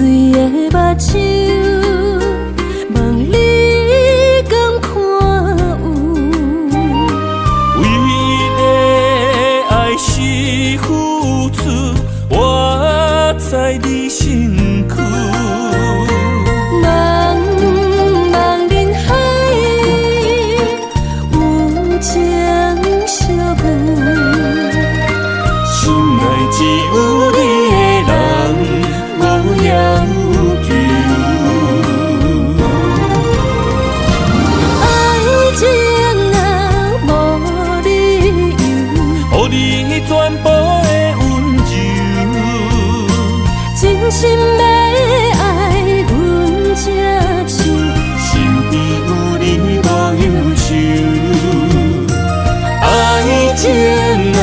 水的目睭，望你敢看有。为了爱是付出，我在你身躯。茫茫人海，有情相偎。心内只有你的人，无要求。爱情若无理由，予你全部的温柔，真心要爱阮才像。身边有你无忧愁。爱情若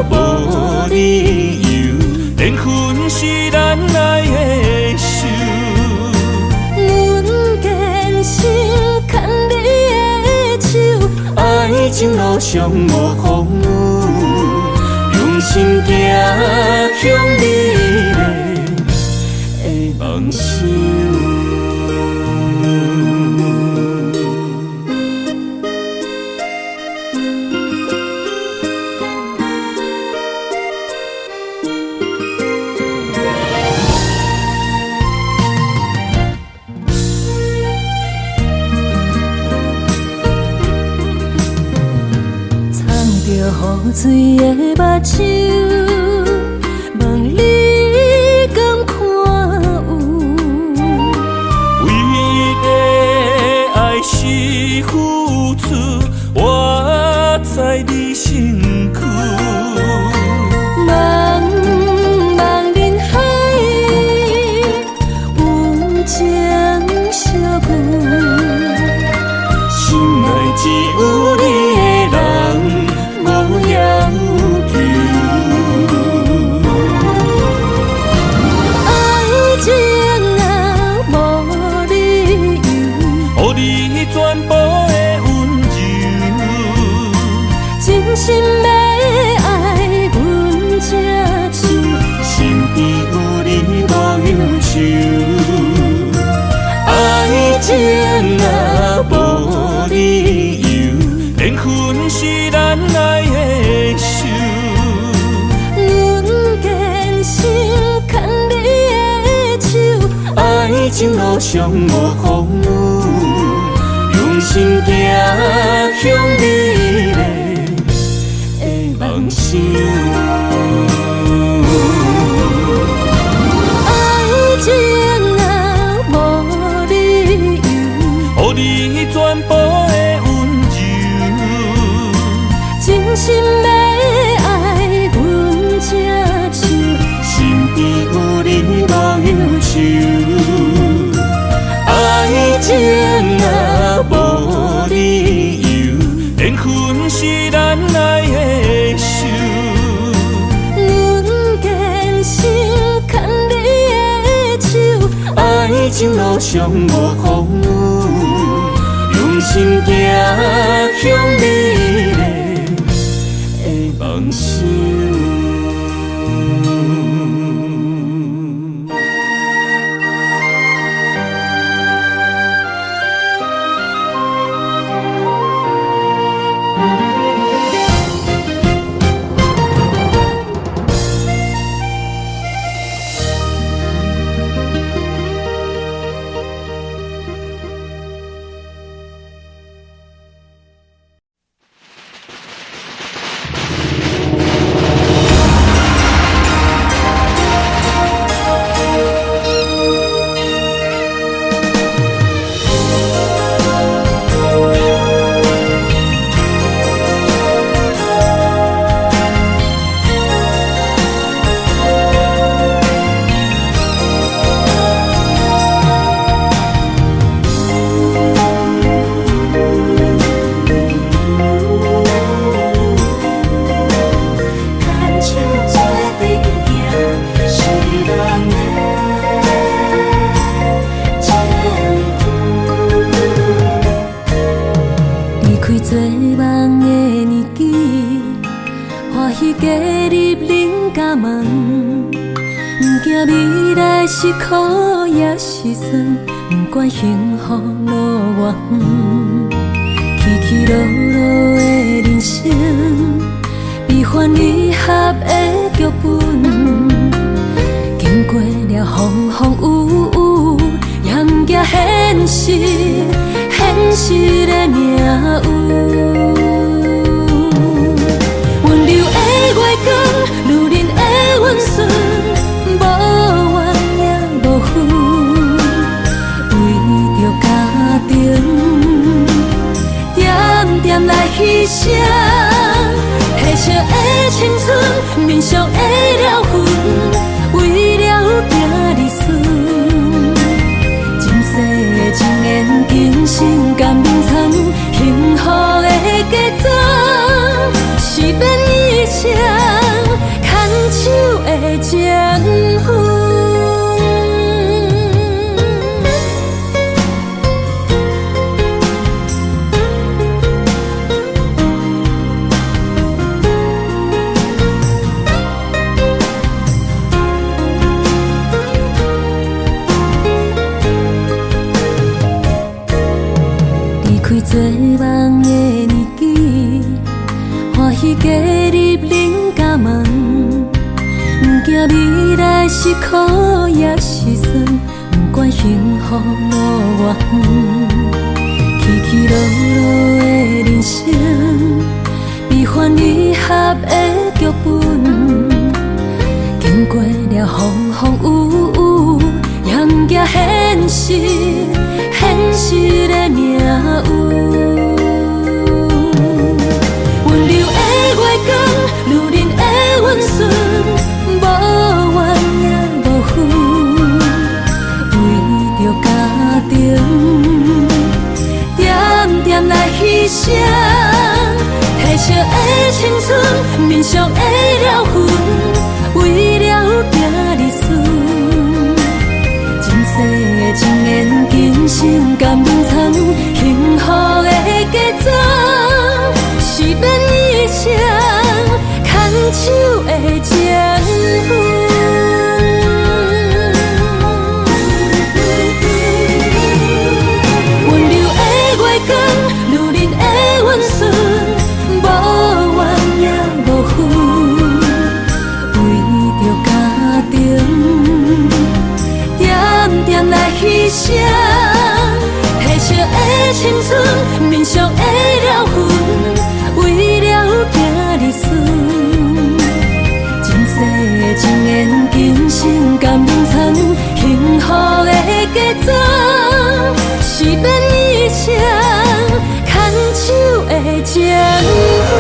无理由，连分是咱爱的手。阮坚信牵你的手，爱情路上无风雨，用心行向美丽的梦想。雨水的目睭，望你敢看有。为了爱是付出，我在你身躯。茫茫人海，有情相偎。心内只有你的人，无要求。爱情若无理由，予你全部的温柔，真心要爱阮才像。身边有你无忧愁。爱情若无理由，连分是咱爱的手。阮坚信牵你的手，爱情路上无风雨，用心行向美丽的梦想。爱情若无理由，予你全部的温柔，真心要爱阮才像。身边有你无忧愁。爱情若无理由，连分是咱爱的手。阮坚信牵你的手，爱情路上无风雨，用心行向美丽的梦想。惊未来是苦也是酸，不管幸福路偌远，起起落落的人生，悲欢离合的剧本，经过了风风雨雨，也惊现实，现实的命运。温柔的月光，女人的温顺，无怨也无悔，为着家庭，点点来牺牲。褪色的青春，面上的了痕，为了囝儿孙。前世的情缘，今生甘眠藏，幸福的家庄，是变一场牵手的情分。做梦的年纪，欢喜加入恁家门，不惊未来是苦也是酸，不管幸福路偌远，起起落落的人生，悲欢离合的剧本，经过了风风雨雨，也不惊现实，现实的命运。温柔的月光，女人的温顺，无怨也无悔，为着家庭，点点来牺牲。褪色的青春，面上的了痕，为了囝儿孙。前世的情缘，今生甘眠藏，幸福的家庄，是变一场牵手的情分。温柔的月光，女人的温顺，无怨也无悔，为着家庭，点点来牺牲。褪色的青春，面上的了痕，为了囝儿孙。前世的情缘，今生甘眠藏，幸福的家庄，是变一场牵手的情分。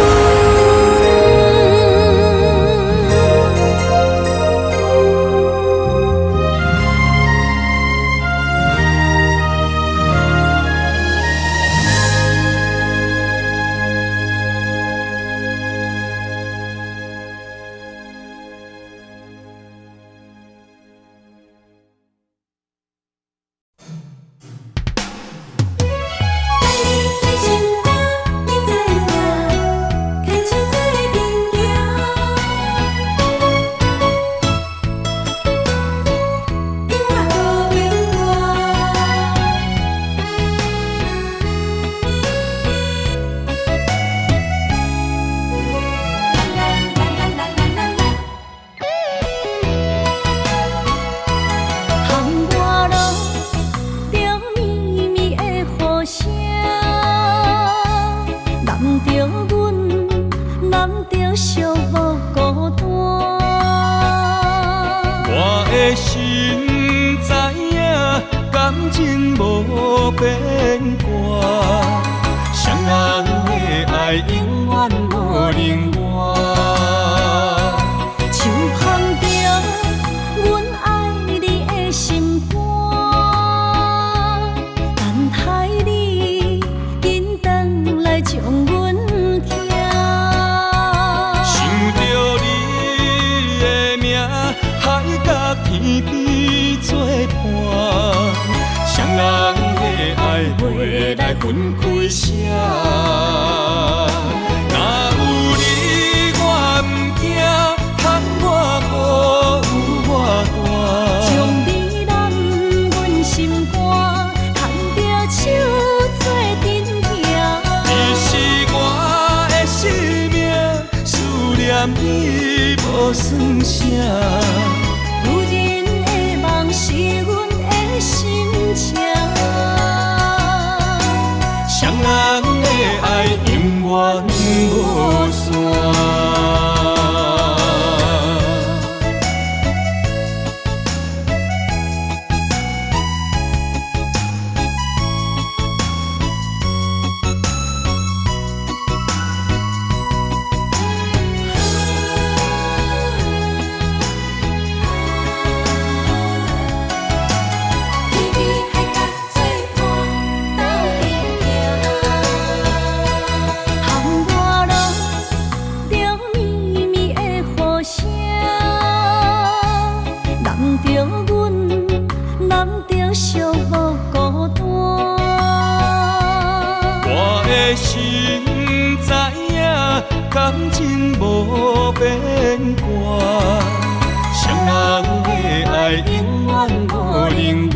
分开谁？若有你，我不惊，窗外雨有我大。念你无算啥。女人的梦是阮的心情，双人的爱永远无散。心知影，感情无变卦，双人的爱永远无冷漠。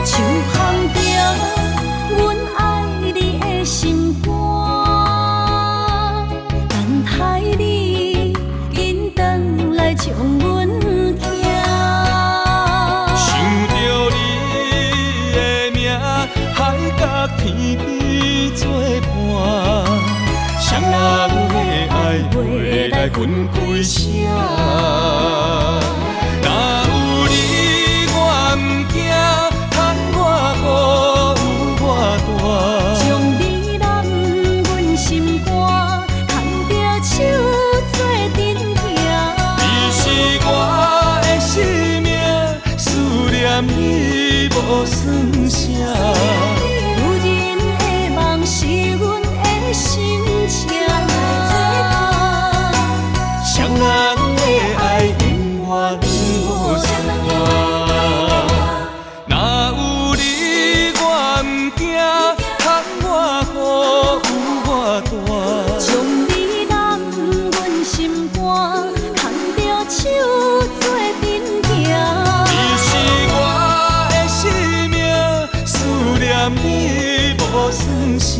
就放着阮爱你的心肝，等待你紧转来将阮惊。想着你的名，海角天边作伴，双人的爱袂来分开声。若有你我毋惊，趁我好有我大。将你揽阮心肝，牵着手做阵行。你是我的生命，思念你无算啥。是阮的心情，双人的爱永远无散。若有你我毋惊，趁我好有我大。将你揽阮心肝，牵着手做阵行。你是我的生命，思念你无算啥。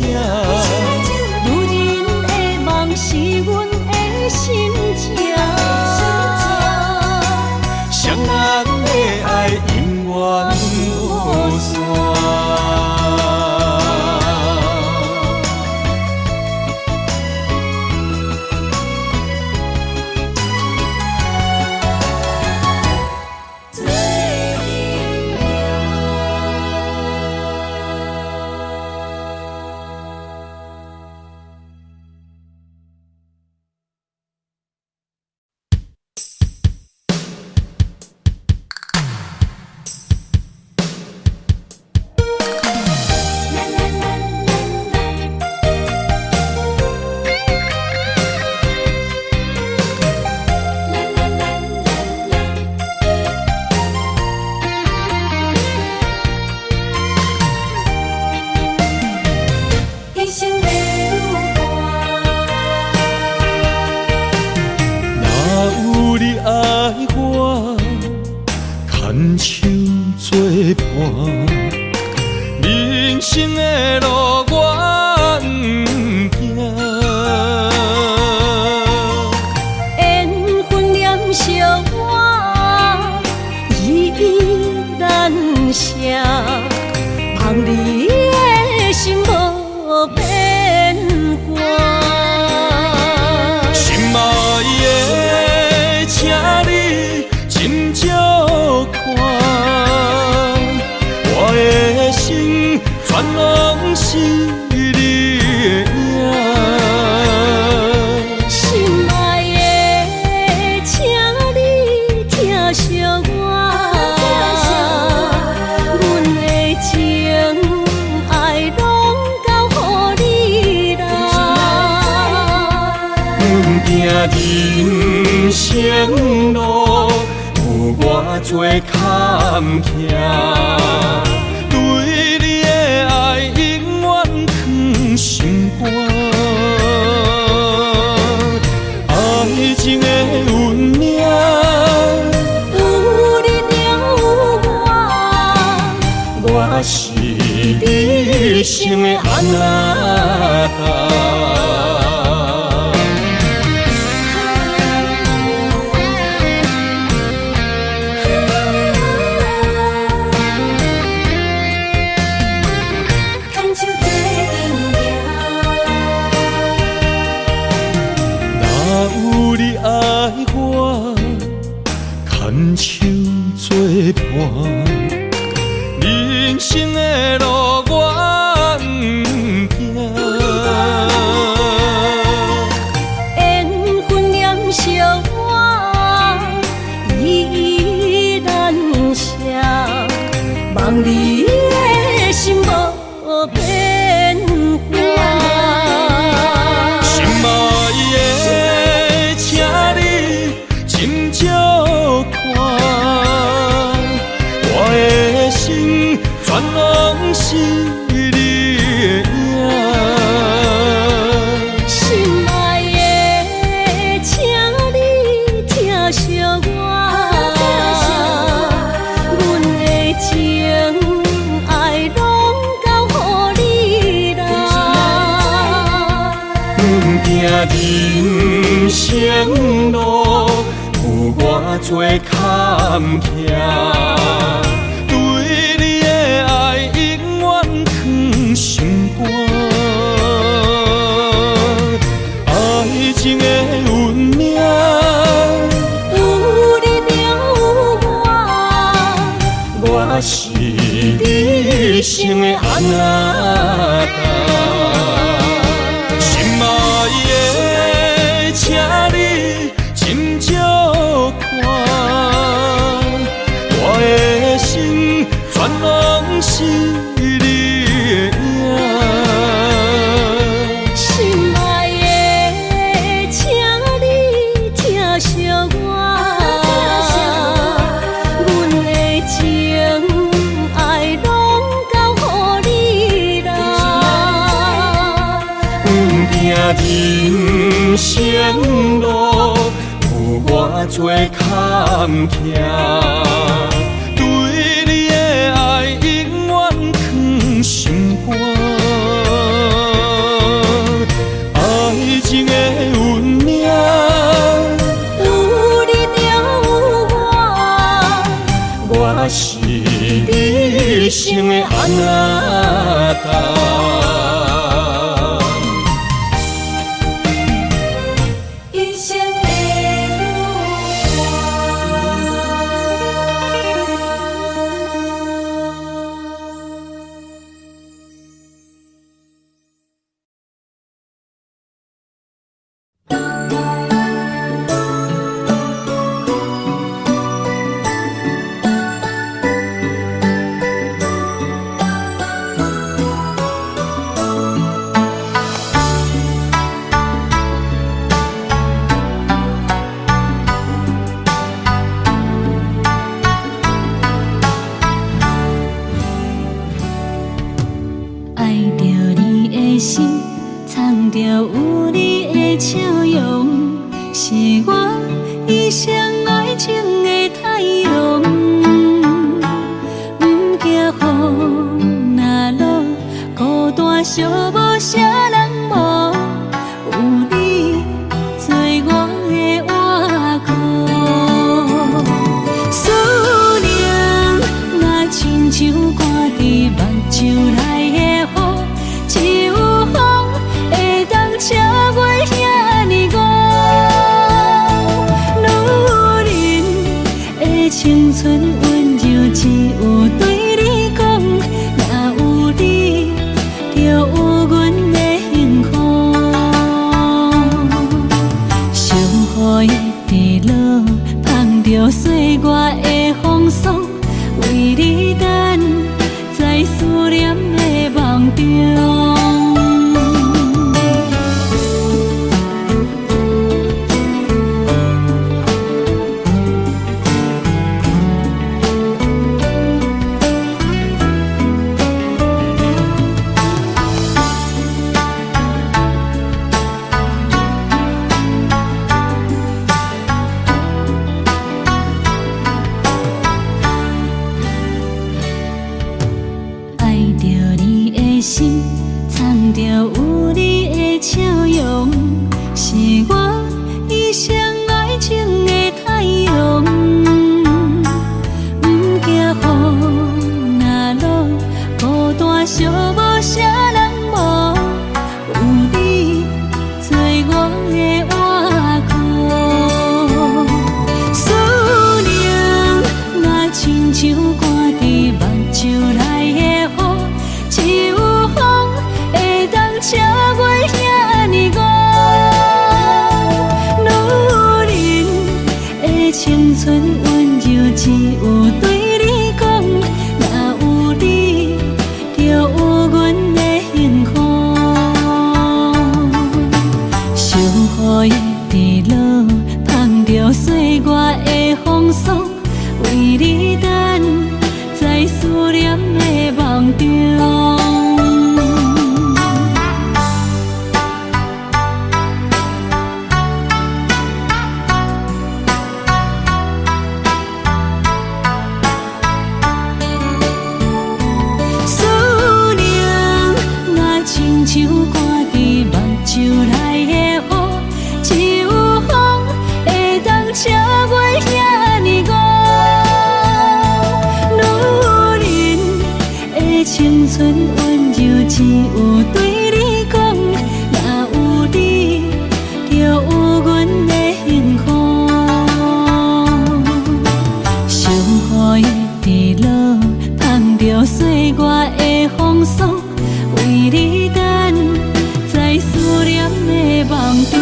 女人的梦是阮的心情，双人的爱永远无散。牵手作伴，人生的路我毋惊。缘分念相我依依难舍，望你的心无变卦。心爱的，请你斟酌看，我的心全拢是你的影。心爱的，请你疼惜我，阮的情爱拢交予你啦。阮行人生路，有我做坎坷，对你的爱永远藏心肝。爱情的运命，有你有我，我是你生的安那达。人生的路我不行。缘分念惜我依然写，望你的心无变化。心爱的，请你斟酌看，我的心全拢是你的影。心爱的，请你疼惜我，阮的情爱拢交予你啦。行人生路有偌多坎坷，对你的爱永远藏心肝。爱情的运命，有你就有我，我是你生的阿那达。心爱的，请你斟酌看，我的心全拢是你的影。心爱的，请你疼惜我，阮的情爱拢交予你啦。人生路有偌多坎坷，对你的爱永远藏心肝。爱情的运命，有你就有我，我是你生的阿那达。一生的爱着你的心，藏着有你的笑容，是我一生爱情的太阳。不惊风若落，孤单寂寞啥人无？有你做我的倚靠。思念若亲像挂伫目睭内的雨，只有风会当车袂遐尼高。女人的青春温柔，只有对你讲，若有你，就有阮的幸福。小雨一直落，捧着岁月的风霜，为你等，在思念的梦中。青春温柔只有对你讲，若有你，就有阮的幸福。小雨的地落，捧着岁月的风霜，为你等，在思念的梦中。像挂在目睭内的雨，只有风会当笑袂遐尼戆。女人的青春温柔，只有对你讲，若有你，就有阮的幸福。小雨的地落，捧着岁月的风霜，为你等，在思念的梦中。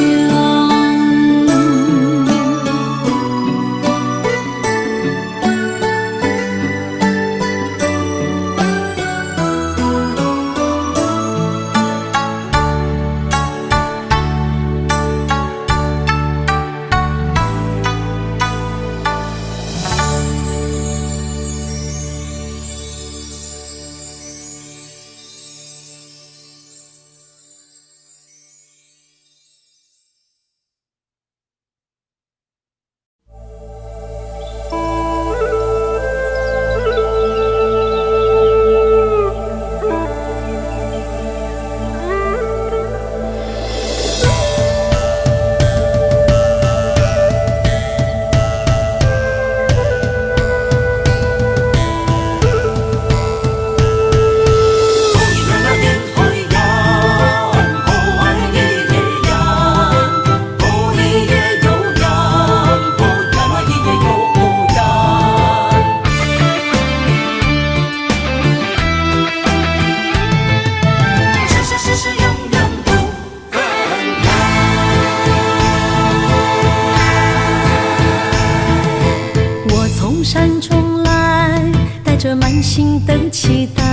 满心的期待，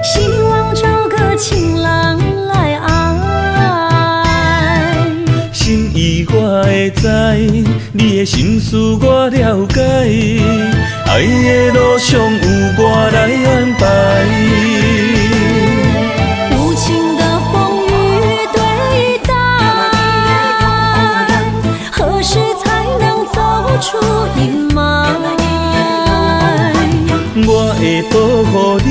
希望找个情郎来爱。心意我会知，你的心思我了解，爱的路上有我来安排。无情的风雨对待，何时才能走出阴霾？我会保护你，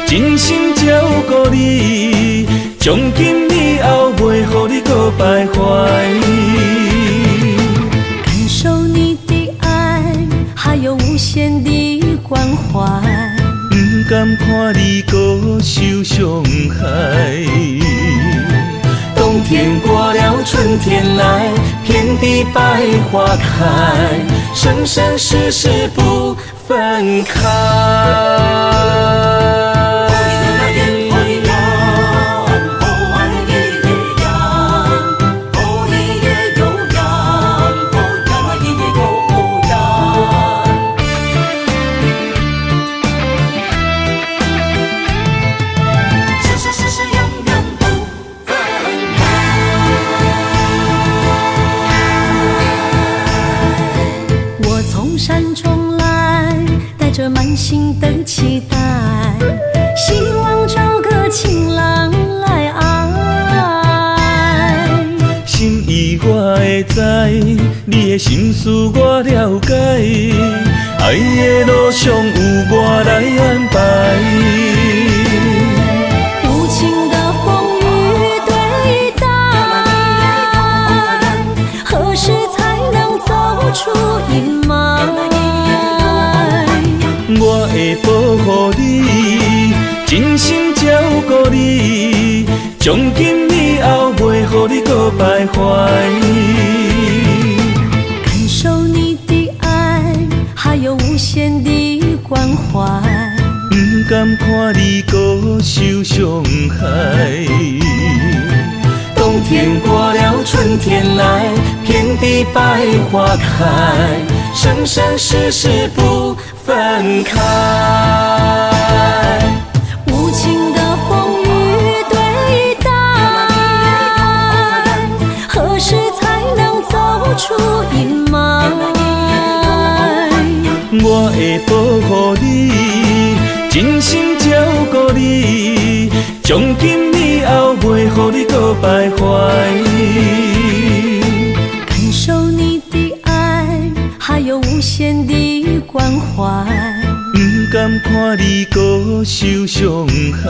真心照顾你，从今以后袂予你搁徘徊。感受你的爱，还有无限的关怀。不甘看你搁受伤害。冬天过了，春天来，遍地百花开，生生世世不分开。满心的期待，希望找个情郎来爱。心意我会知，你的心思我了解，爱的路上有我来安排。无情的风雨对待，何时才能走出阴霾？我会保护你，真心照顾你，从今以后袂予你搁徘徊。感受你的爱，还有无限的关怀。不甘看你搁受伤害。冬天过了，春天来，遍地地百花开，生生世世不分开。无情的风雨对待，何时才能走出阴霾？我会保护你，真心照顾你，从今以后袂予你搁徘徊。感受你的爱，还有无限的关怀。不甘看你搁受伤害。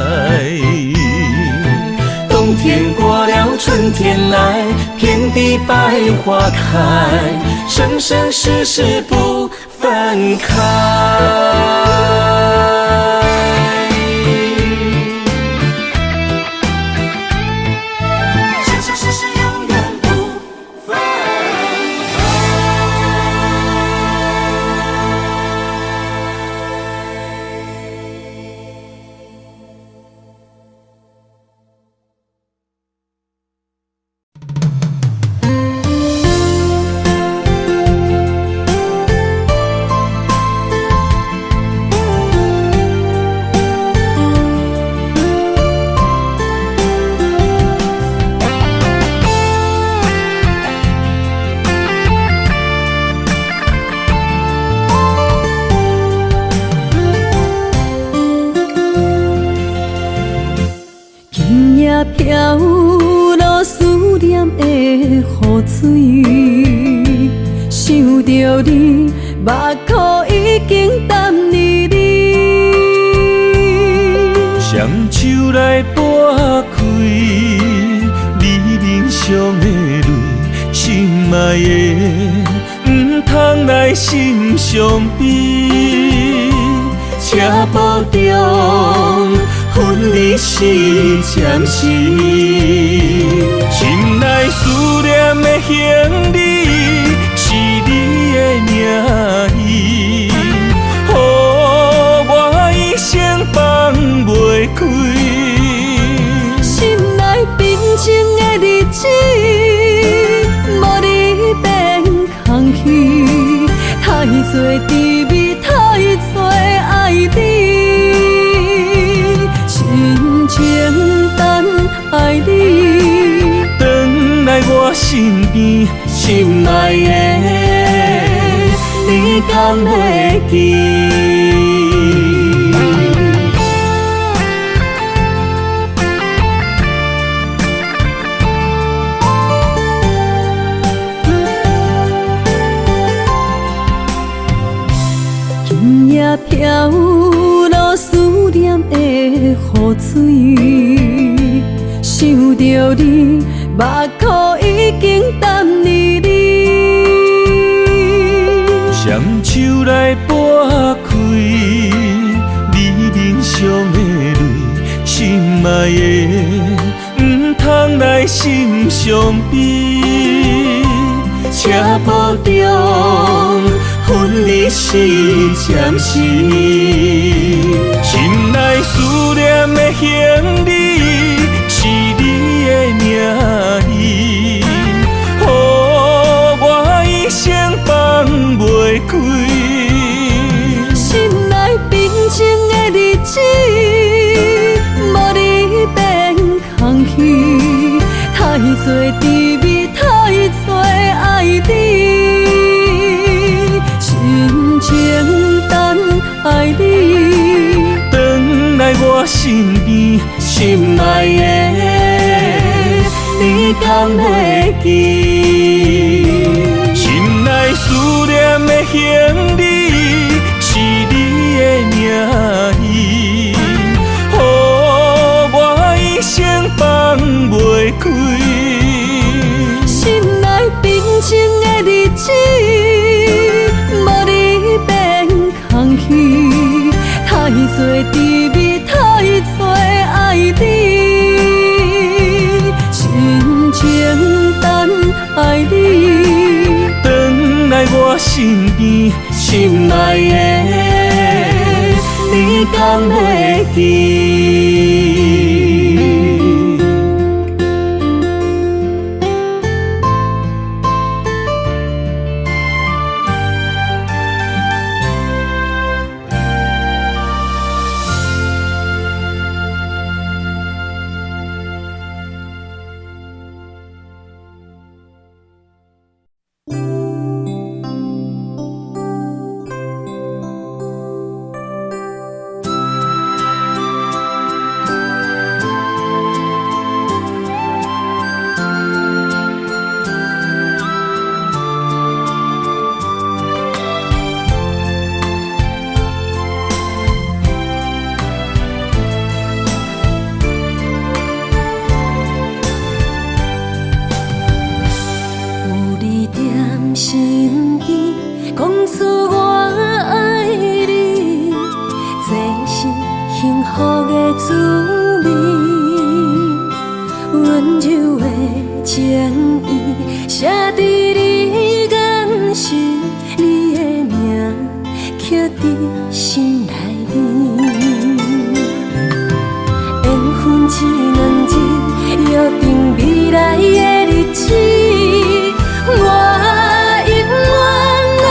冬天过了，春天来，遍地百花开，生生世世不分开。生生世世永远不分飘落思念的雨水，想着你，目眶已经淡离你。双手来拨开，你面上的泪，心爱的，不通来心伤悲。车步中，分离是暂时，心内思念的行李，是你的名字，予我一生放袂开。心内平静的日子，无你变空虚，太多滋味，太多爱你。真情等爱你，回来我身边，心爱的，你敢会记？今夜飘落思念的雨水，想着你，目眶已经淡离你。双手来拨开，你面上的泪，心爱的，不通来心伤悲。车步中，分离是暂时，心内思念的行李，是你的名字，予我一生放袂开。心内平静的日子，无你变空虚，太多滋味，太多爱你。真情等爱你，回来我身边，心爱的，你敢会记？心内思念的行李，是你的名字，予我一生放袂开。心内平静的日子，无你变空虚，太多滋味，太多爱你。真情等爱你，回来我身边，心爱的，你敢会记？温柔的情意写伫你眼神，你的名刻伫心内面。缘分一两日，约定未来的日子，我永远爱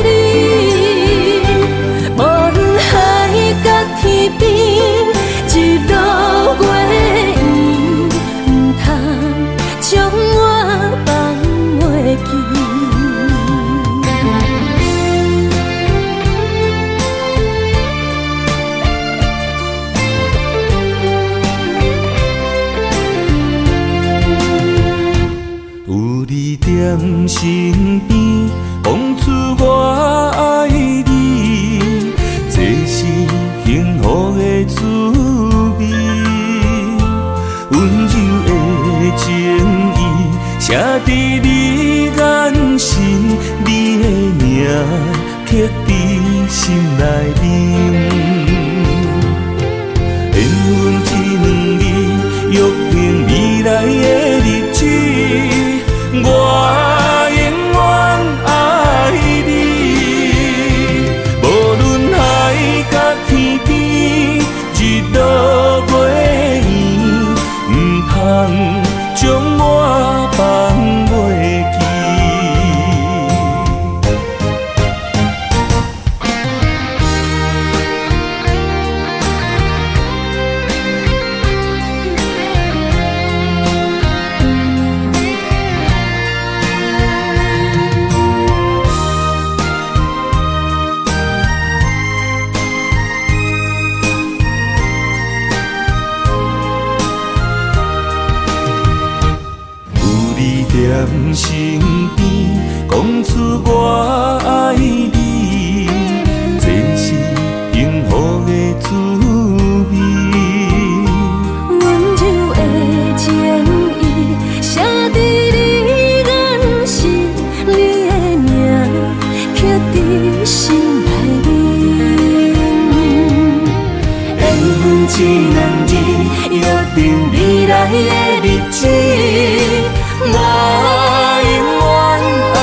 你。无论海角天边，一路过缘，唔通将我放袂记。有你踮身边，讲出我爱你，这是幸福的滋味。温柔的情意写伫你眼神，你的名刻伫心内面。缘分一两日，约定未来的日子，我永远爱你。无论海角天边，日落月圆，唔通将我放袂记。踮身边，讲出我爱你，这是幸福的滋味。温柔的情意写伫你眼神，你的名刻伫心内面。缘分一两日，约定未来的日子，我永远爱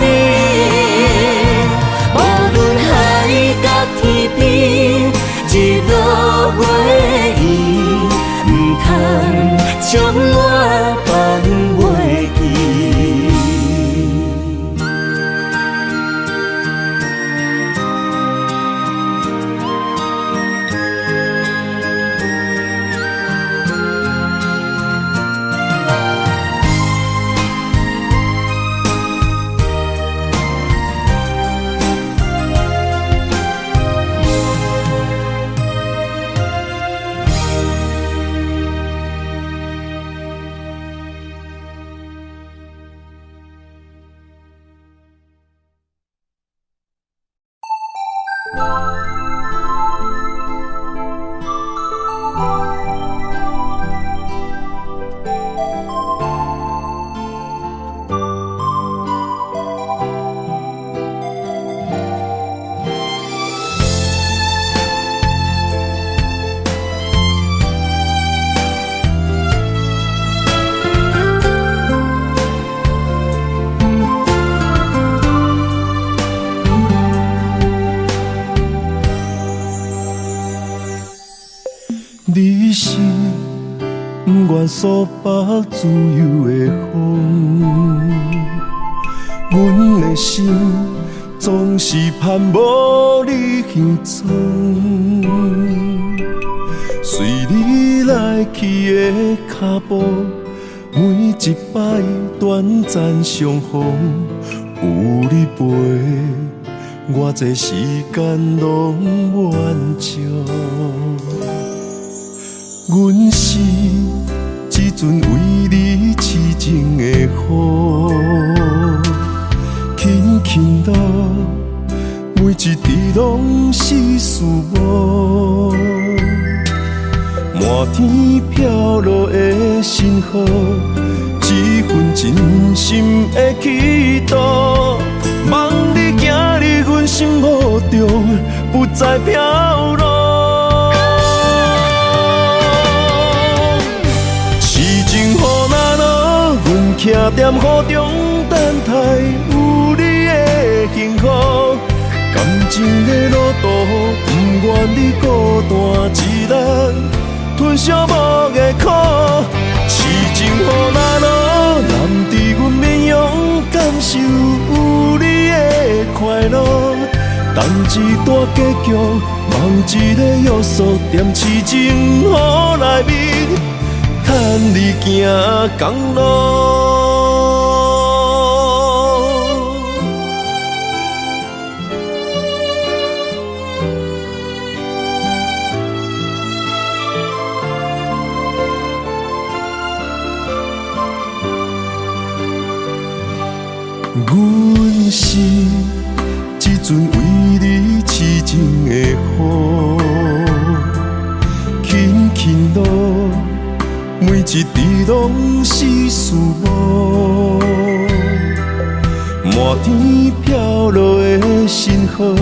你。无论海角天边，日落月圆，唔通将我放袂记。你是不愿诉北自由的风，阮的心总是盼无你形踪。随你来去的脚步，每一摆短暂相逢，有你陪，我这时间拢完照。阮是一阵为你痴情的雨，轻轻落，每一滴拢是思慕。满天飘落的星河，一份真心的祈祷，望你行入阮心目中，不再飘落。痴情徛在雨中等待有你的幸福。感情的路途，不愿你孤单一人吞寂寞的苦。痴情予咱路，难伫阮面容感受有你的快乐。等一段结局，望一个约束，踮痴情雨内面，牵你行公路。阮是一阵为你痴情的雨，轻轻落，每一滴拢是思慕。满天飘落的星河，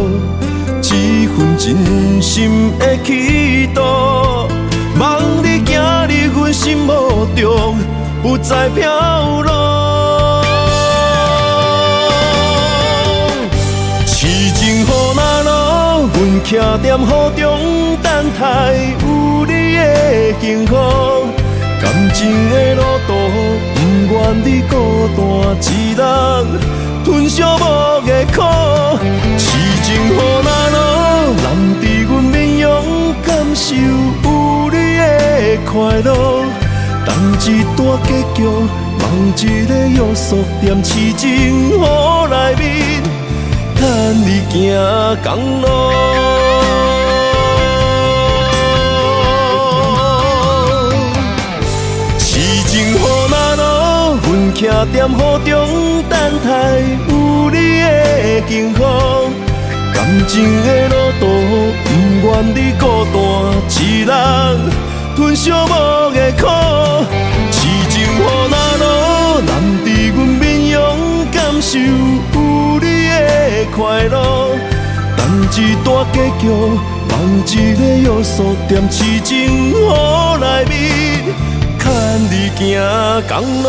一份真心的祈祷，望你行入阮心目中，不再飘落。痴情予咱路，阮徛在雨中等待有你的幸福。感情的路途，不愿你孤单一人吞寂寞的苦。痴情予咱路，难伫阮面容感受有你的快乐。等一段结局，望一个约束，踮痴情雨内面，牵你行公路。徛在雨中等待有你的幸福。感情的路途，不愿你孤单一人吞寂寞的苦。痴情予咱路，难伫阮面容感受有你的快乐。等一段结局，望一个约束，踮痴情雨内面，牵你行公路。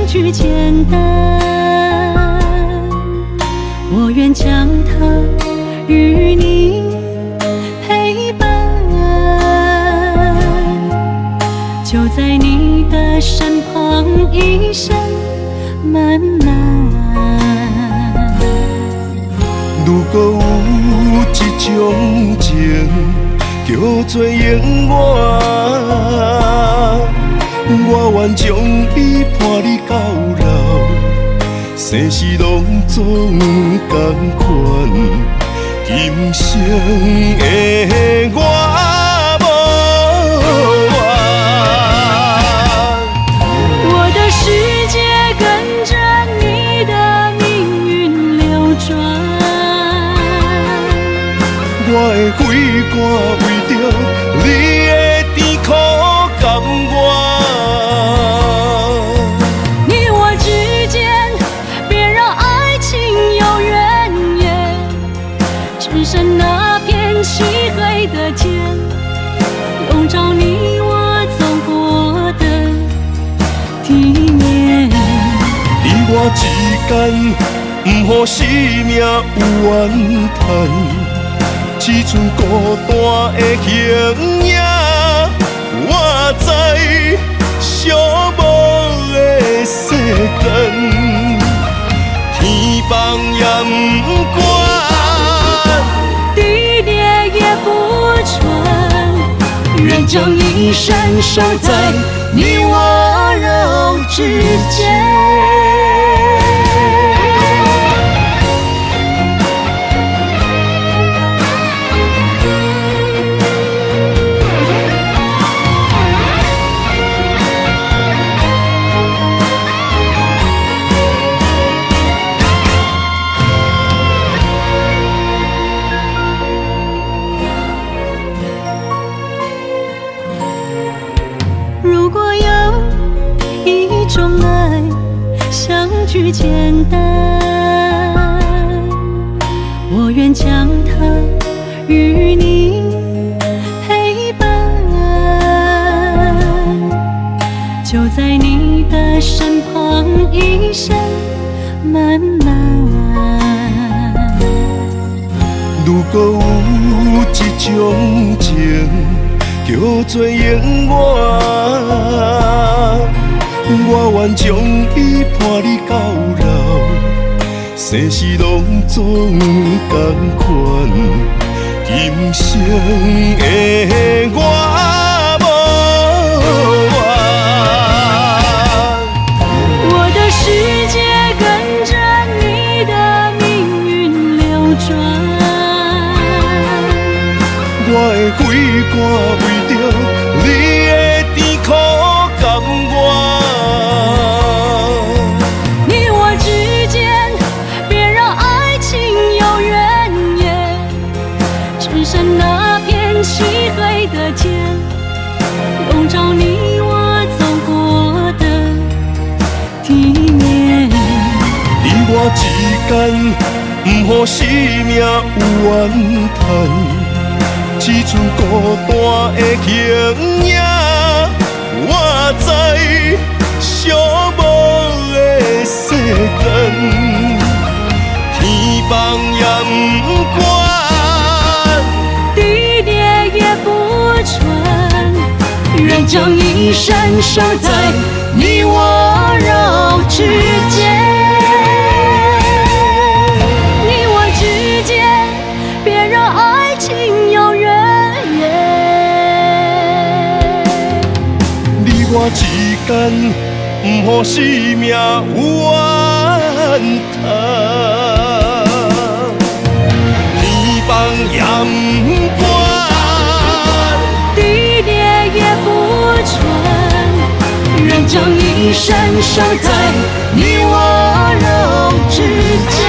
句简单，我愿将它与你陪伴，就在你的身旁一生慢慢。如果有一种情叫做永远，我愿将伊伴你到老，生死拢总同款。今生的我无怨，我的世界跟着你的命运流转，我的血汗为着你的甜苦甘愿。只剩那片漆黑的天，笼罩你我走过的地面。你我之间，不予生命有怨叹，只剩孤单的形影。我在寂寞的世间，放也不管，地裂也不穿，愿将一生守在你我肉之间。如果有一种爱相距简单，我愿将它与你陪伴，就在你的身旁一生漫漫。如果有一种情叫做永远，我愿将伊伴你到老，世事拢总同款，今生的我无怨。我的世界跟着你的命运流转，我的肺肝为着你的甜苦甘愿，你我之间别让爱情有怨言，只剩那片漆黑的天，笼罩你我走过的地面。你我之间，不予生命有怨叹，只剩孤单的形影。我知寂寞的世间，天放也不管，地裂也不穿，愿将一生守在你我肉之间。你我之间，别让爱情有怨言。你我之间，不予生命有怨叹，天放也不管。地裂也不穿，愿将一生守在你我肉之间。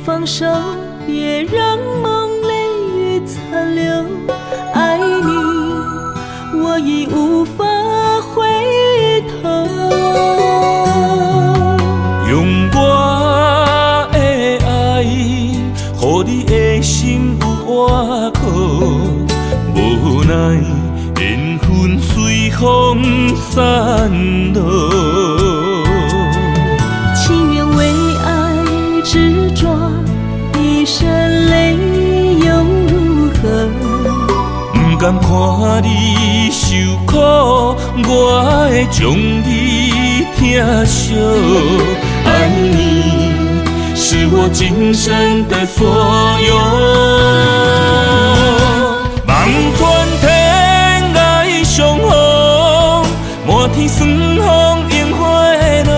放手，别让梦泪雨残留。爱你，我已无法回头。用我的爱，予你的心有外口。无奈缘分随风散落。情愿为爱执着，一身泪又如何？不甘看你受苦，我会将你疼惜。爱你是我今生的所有，望穿天涯相逢，满天霜风映花落。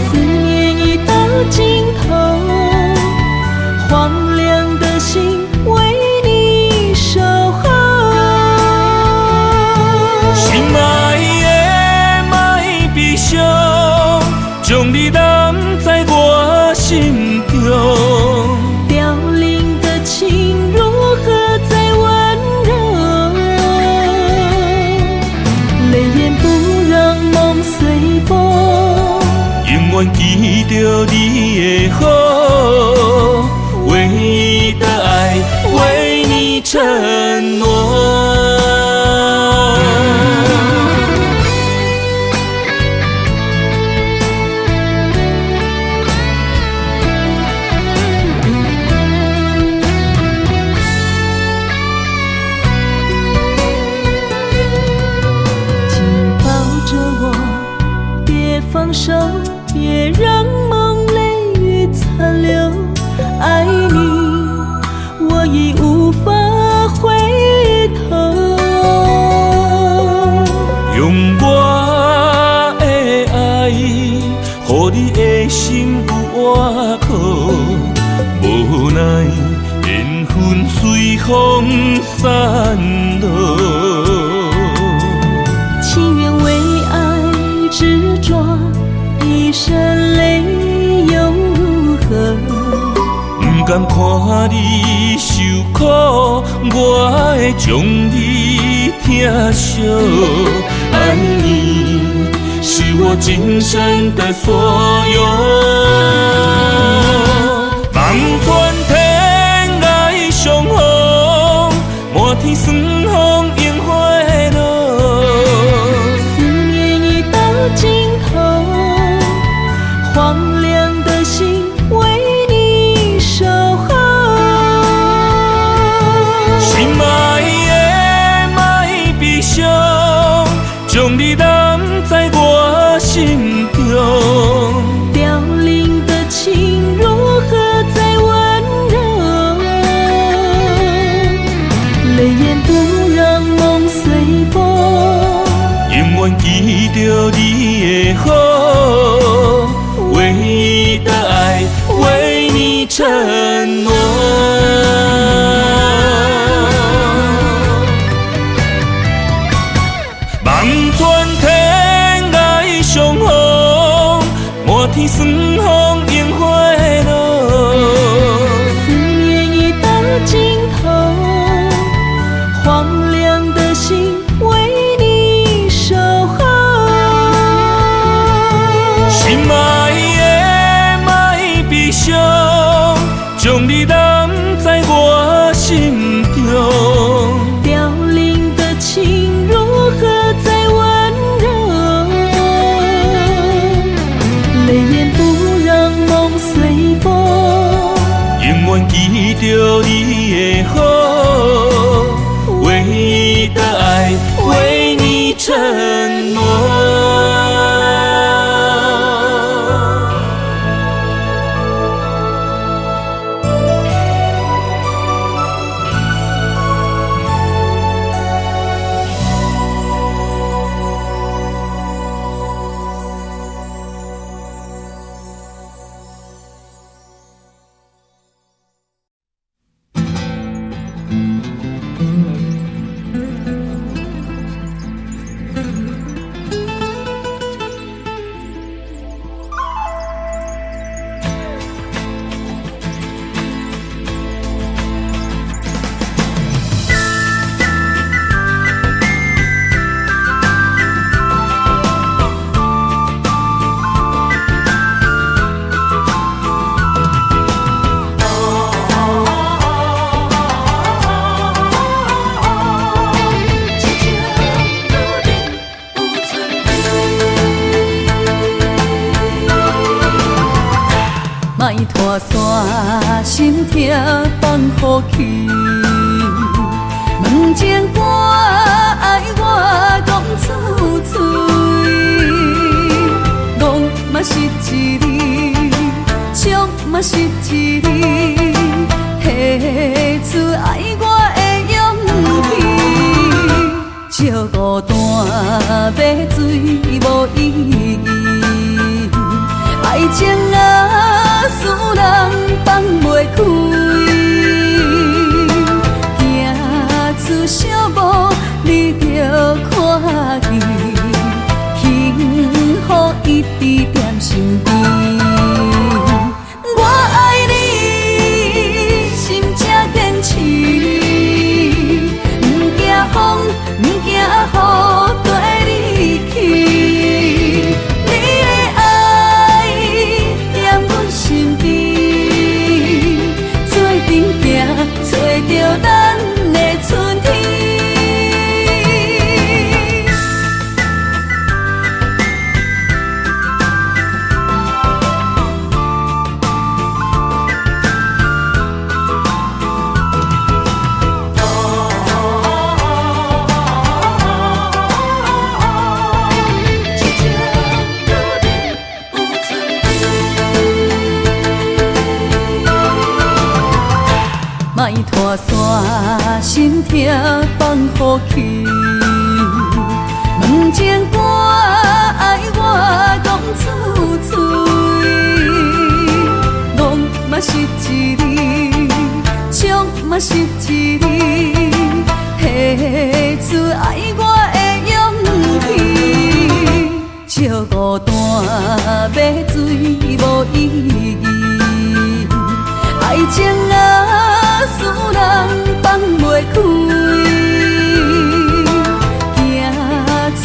思念已到尽头，荒凉的心为你守候。心远记着你的好，唯一的爱为你承诺。放手，别让梦泪雨残留。爱你，我已无法回头。用我的爱，予你的心有外口。无奈缘分随风散落。情愿为爱执着。一身泪又如何？不甘看你受苦，我会将你疼惜。爱你是我今生的所有。望穿天涯相逢，满天霜风映花落。思念已到尽头。荒凉的心为你守候，心爱的莫悲伤，将你揽在我心中。凋零的情如何再温柔？泪眼不让梦随风，永远记着你的好。唯一的爱为你承诺。望穿天涯相逢，满天霜风映花落。思念已到尽头，荒凉的心为你守候。心爱将你揽在我心中，凋零的情如何再温柔？泪眼不让梦随风，永远记着你的好，唯一的爱为你承诺。莫拖山心痛放乎去，问情歌爱我讲出嘴，戆嘛是一字，唱嘛是一字，提出爱我的勇气，照孤单要水无意义，爱情啊，使人放袂开，行出小步，你着看见，幸福一直踮身边。我爱你，心正坚持，不惊风，不惊雨，跟你去。你的爱心痛放乎去。问情歌爱我讲出嘴，梦嘛是一字，唱嘛是一字，提出爱我的勇气。笑孤单要水无意义，爱情啊使人放袂开。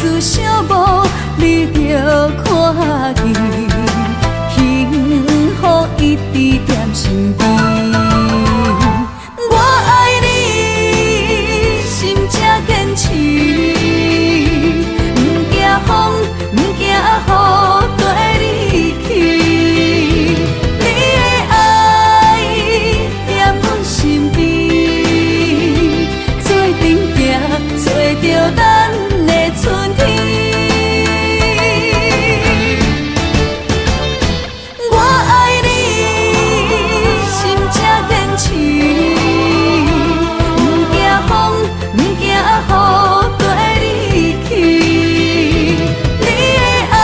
出小步，你着看见，幸福一直踮身边。我爱你，心才坚持，不惊风，不惊雨跟你去。你的爱踮阮身边，做阵行，找着咱的春天。我爱你，心才坚持，不惊风，不惊雨跟你去。你的爱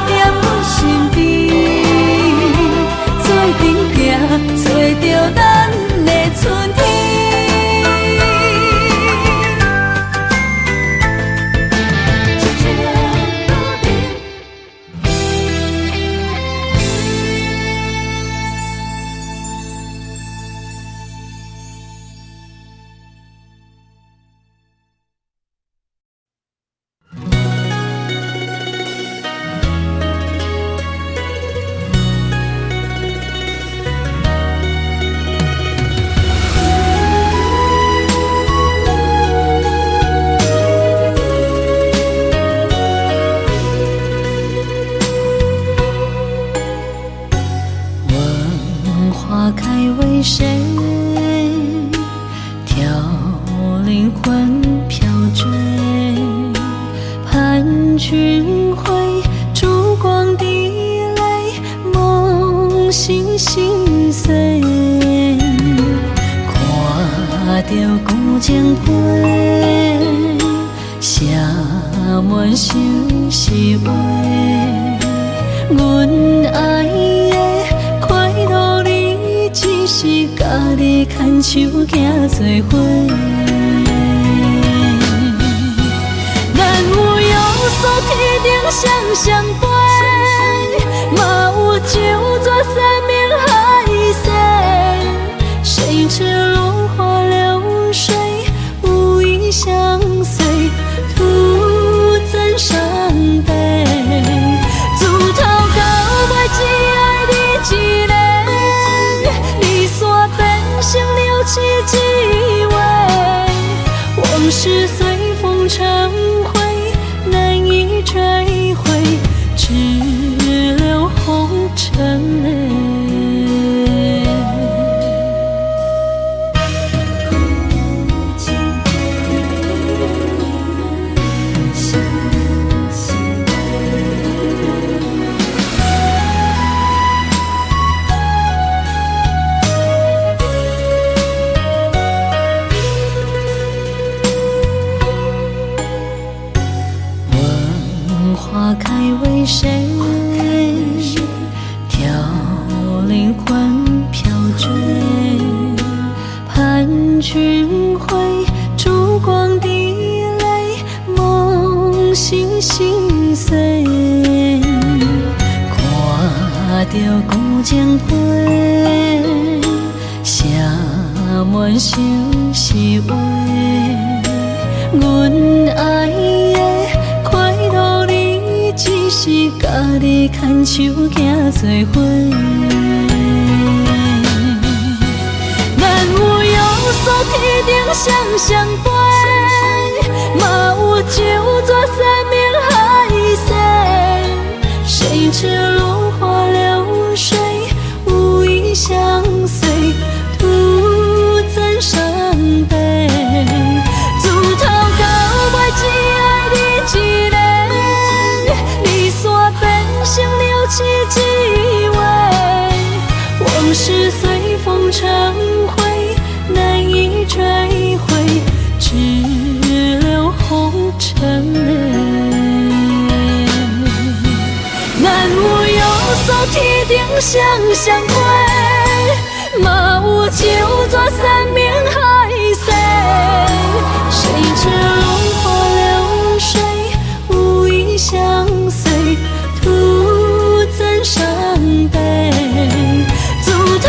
踮阮身边，做阵行，找着咱的春天。花开为谁？挑灵魂飘坠，盼君回，烛光滴泪，梦醒心碎。看着古井杯，写满心是话，阮爱的快乐你，只是家己牵手行做伙。咱有约束天顶双双飞，嘛有酒泉山盟海誓，谁知落花流水，无意相随，徒增伤悲。自头到尾只爱你一个，离散变成了凄凄味，往事随风成灰，难以追回，只留红尘泪。花开为谁？挑灵魂飘坠，盼君回，烛光滴泪，梦醒心碎。看着古井杯，写满心是话，阮爱的快乐你，只是家己牵手行做伙。咱有约束天顶双双飞，嘛有酒泉山盟海誓，谁知落花流水，无意相随，徒增伤悲。自头到尾只爱你一个，离散变成了凄凄味，往事随风成灰，难以追相相会，嘛有九座山明海誓。谁知落花流水，无意相随，徒增伤悲。自头到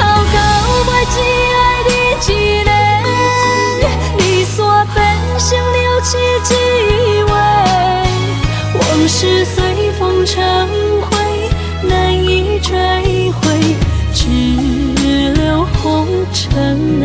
尾只爱你一个，离散变成了凄凄味。往事随风成灰，难以追回，只留红尘内。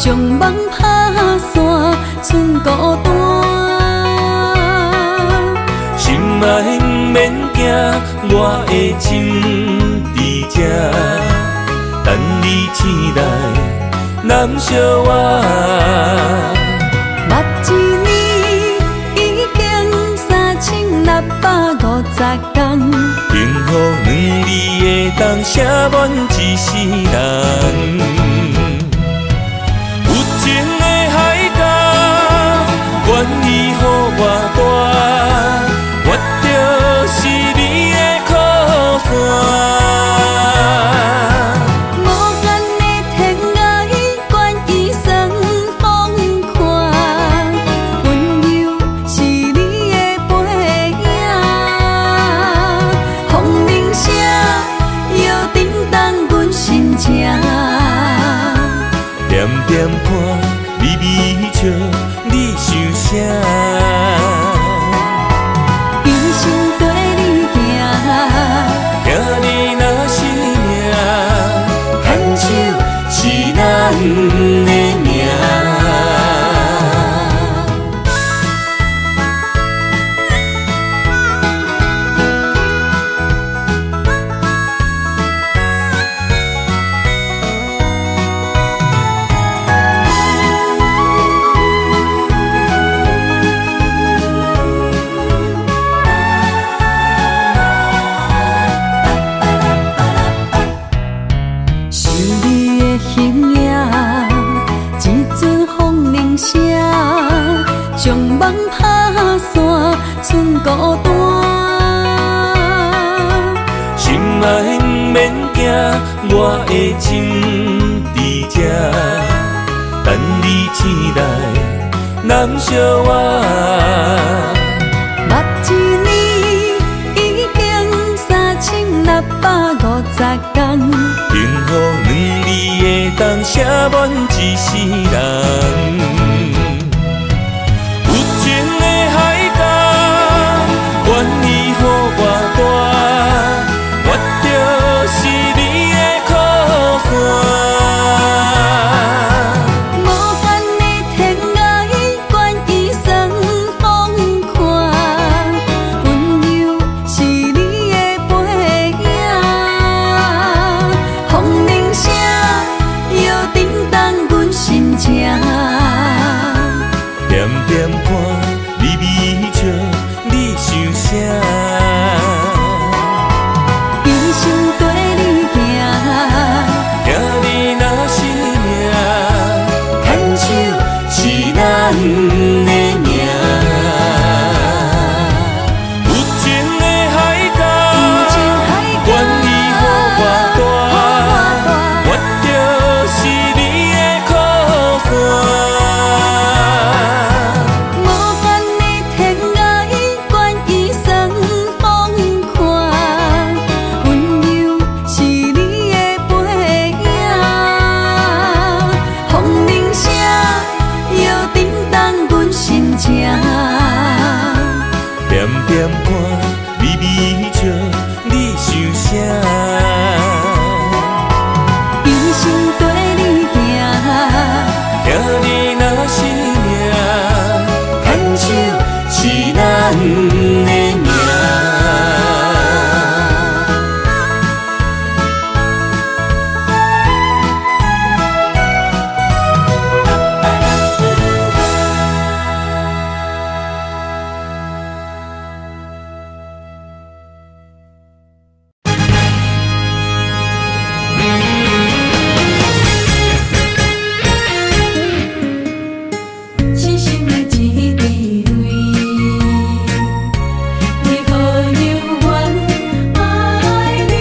将梦打散，剩孤单。心爱不免惊，我的心伫这，等你醒来，难相我。目一年已经3650天，幸福两字的当写满一世人。有情的海角，愿意予我大，我就是你的靠山。无间的天涯，愿意算风看，温柔是你的背影。风铃声摇叮当阮心情。点点看，微微笑，你想啥？一生跟你行，听你若是命，牵手是咱的命。将梦打散，剩孤单。心爱不免惊，我的心伫这，等你醒来，难相我。目一年已经3650天，幸福两字的当写满一世人。愿意予我大，我就是你的靠山。无间的天涯，愿意算风看，温柔是你的背影。风铃声摇叮当阮心情。点点看，微微笑，你想啥？一生跟你行，听你若是命，牵手是咱的命。有情的海角，愿意予我大，我就是你的靠山。无间的天点歌，微微笑，你想啥？一生跟你行，听你若是命，牵手是咱的命。深深的一滴泪，为何犹原爱你？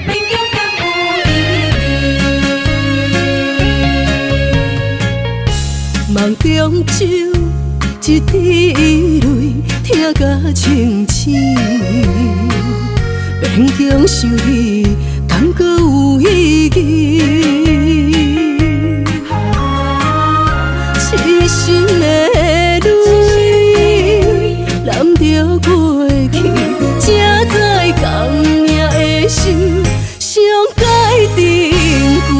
勉强敢有意义？梦中酒一滴泪，听甲清醒，勉强想你，敢搁有意义？痴心的泪，揽着过去，才知共命的心，上该珍贵。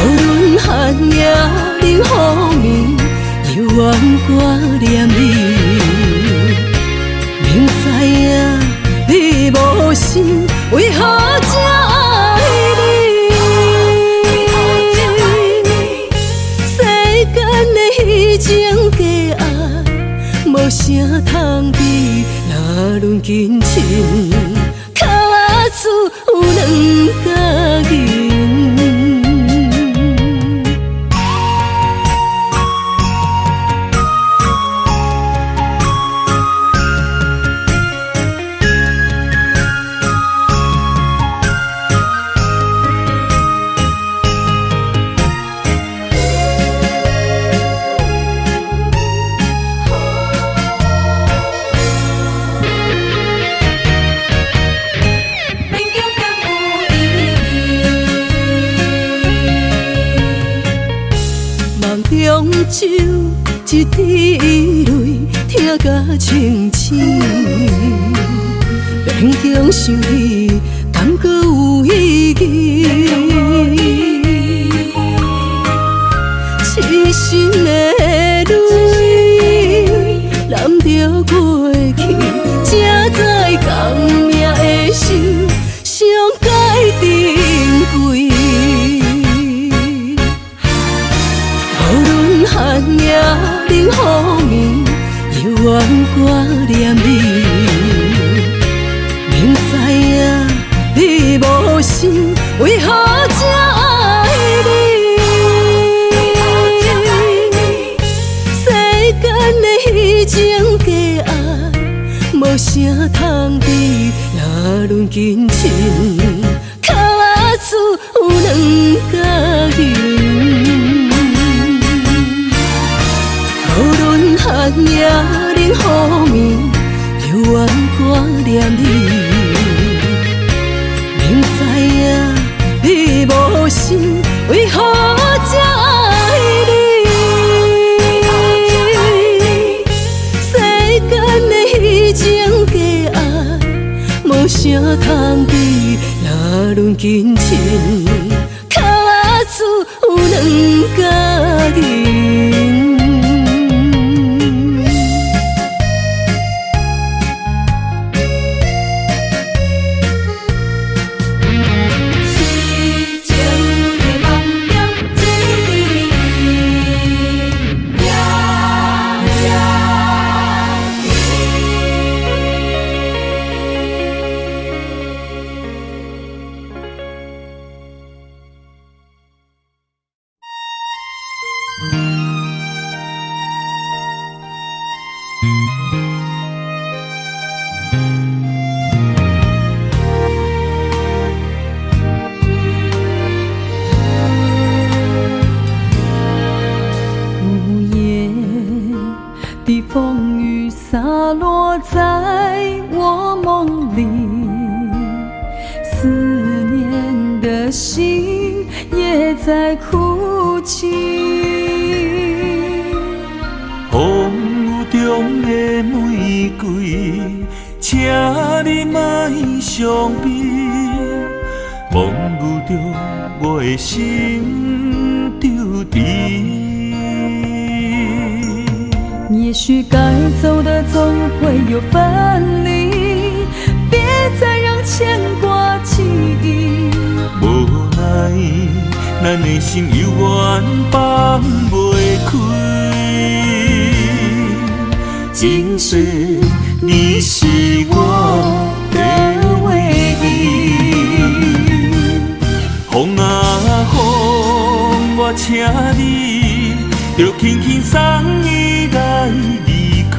无论寒夜冷雨暝，犹原挂念你。明知影你无心，为何才爱你？世间的虚情假爱，无啥通比，若论真情，脚子有两角银。中酒一滴泪，听甲清醒，勉强想你，敢搁有意义？痴心的泪，揽着过去，才知共命的心，上该珍贵。寒夜冷雨暝，犹原挂念你。明知影你无心，为何才爱你？世间的虚情假爱，无啥通比，若论真情，脚子有两角银。无论寒夜冷雨暝，犹原挂念你。明知影你无心，为何才爱你？世间的虚情假爱，无啥通比，若论真情，脚子有两角银。无言的风雨雨洒落在我梦里，思念的心也在哭泣。风雨中的玫瑰，请你莫伤悲。梦雨中我的心丢低。也许该走的总会有分离，别再让牵挂记忆。无奈，咱的心犹原放袂开。今世你是我的唯一。风啊风，我请你着轻轻送伊来离开。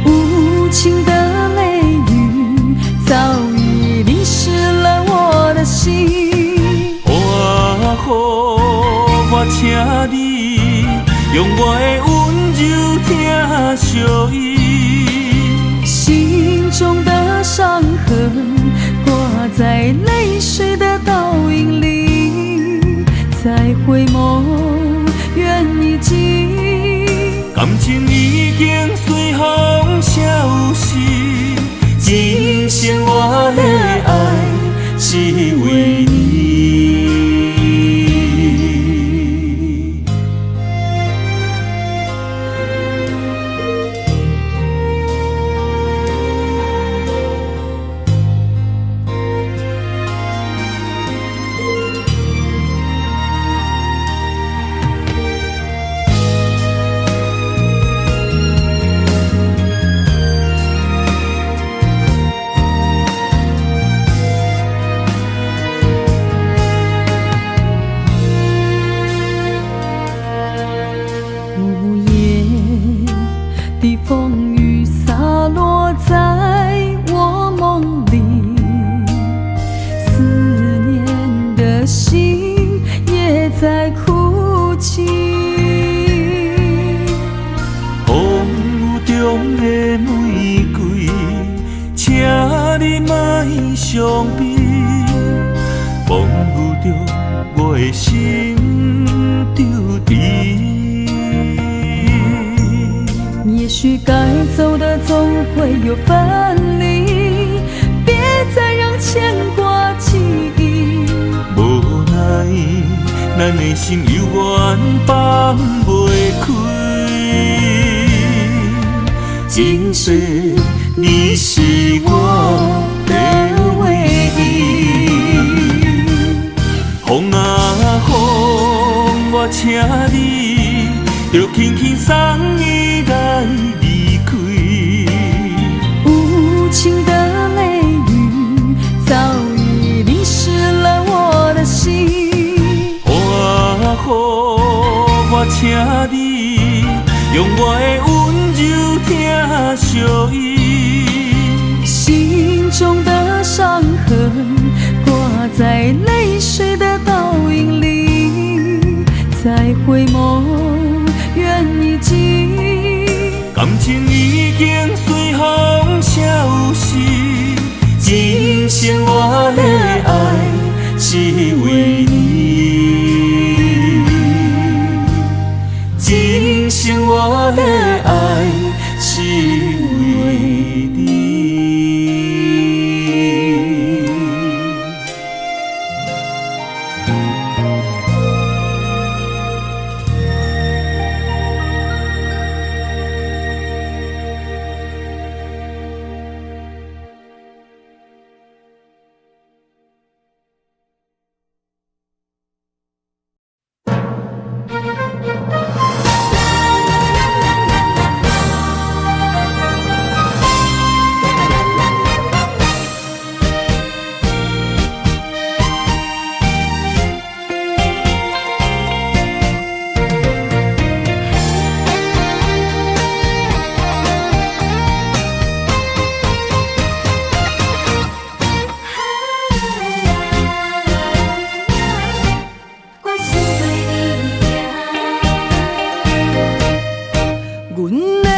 无情的泪雨早已淋湿了我的心。风啊风，我请你用我的温柔听相依。心中的伤痕挂在泪水的倒影里，再回眸愿已尽，感情已经随风消失。今生我的爱是为你。午夜的风雨洒落在我梦里，思念的心也在哭泣。风雨中的玫瑰，请你莫伤悲。梦雨中我的心丢低。也许该走的总会有分离，别再让牵挂记忆。无奈，咱的心犹原放袂开。今世你是我的唯一。风啊风，我请你着轻轻送伊来离开。无情的泪雨早已淋湿了我的心。风啊风，我请你用我的温柔听相依。心中的伤痕挂在泪水的倒影里，再回眸愿已尽，感情已经随风消失。今生我的爱是为你，今生我的爱是为你。阮的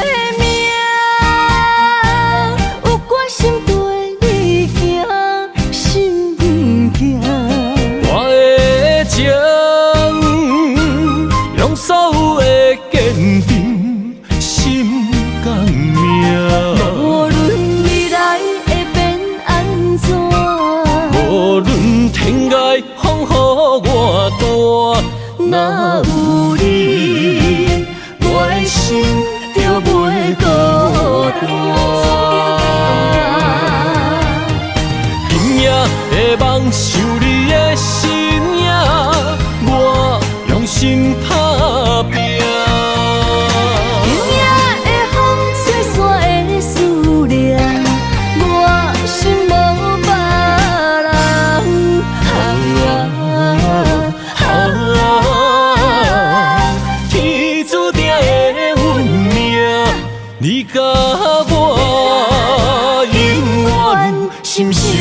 会梦想你的身影，我用心打拼。今夜的风吹散的思念，我心无别人。天注定的运命，你甲我永远心相伴。